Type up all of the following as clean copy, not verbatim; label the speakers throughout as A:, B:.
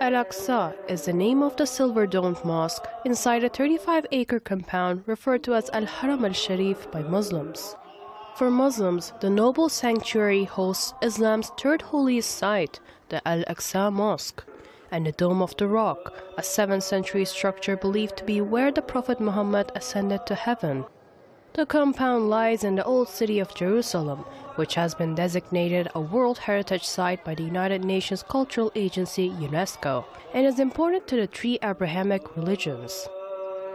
A: Al-Aqsa is the name of the silver-domed mosque inside a 35-acre compound referred to as Al-Haram al-Sharif by Muslims. For Muslims, the noble sanctuary hosts Islam's third holiest site, the Al-Aqsa Mosque, and the Dome of the Rock, a 7th century structure believed to be where the Prophet Muhammad ascended to heaven. The compound lies in the Old City of Jerusalem, which has been designated a World Heritage Site by the United Nations Cultural Agency UNESCO, and is important to the three Abrahamic religions.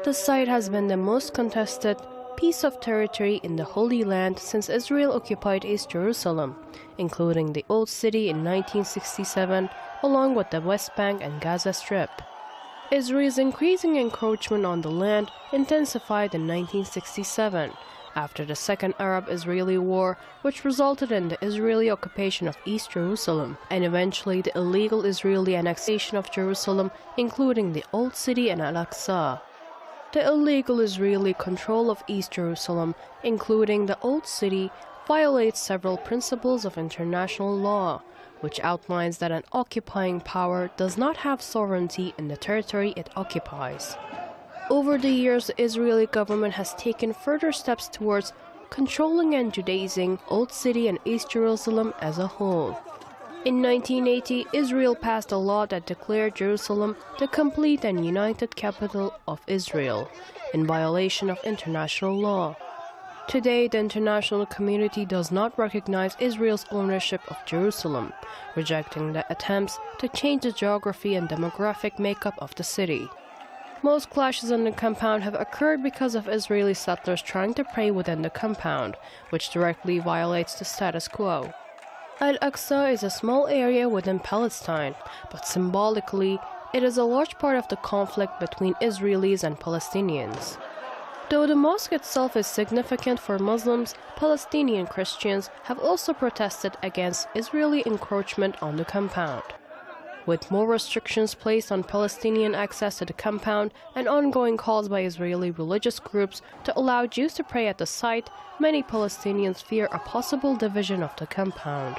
A: The site has been the most contested piece of territory in the Holy Land since Israel occupied East Jerusalem, including the Old City in 1967, along with the West Bank and Gaza Strip. Israel's increasing encroachment on the land intensified in 1967, after the Second Arab-Israeli War, which resulted in the Israeli occupation of East Jerusalem, and eventually the illegal Israeli annexation of Jerusalem, including the Old City and Al-Aqsa. The illegal Israeli control of East Jerusalem, including the Old City, violates several principles of international law, which outlines that an occupying power does not have sovereignty in the territory it occupies. Over the years, the Israeli government has taken further steps towards controlling and Judaizing Old City and East Jerusalem as a whole. In 1980, Israel passed a law that declared Jerusalem the complete and united capital of Israel, in violation of international law. Today, the international community does not recognize Israel's ownership of Jerusalem, rejecting the attempts to change the geography and demographic makeup of the city. Most clashes in the compound have occurred because of Israeli settlers trying to pray within the compound, which directly violates the status quo. Al-Aqsa is a small area within Palestine, but symbolically, it is a large part of the conflict between Israelis and Palestinians. Though the mosque itself is significant for Muslims, Palestinian Christians have also protested against Israeli encroachment on the compound. With more restrictions placed on Palestinian access to the compound and ongoing calls by Israeli religious groups to allow Jews to pray at the site, many Palestinians fear a possible division of the compound.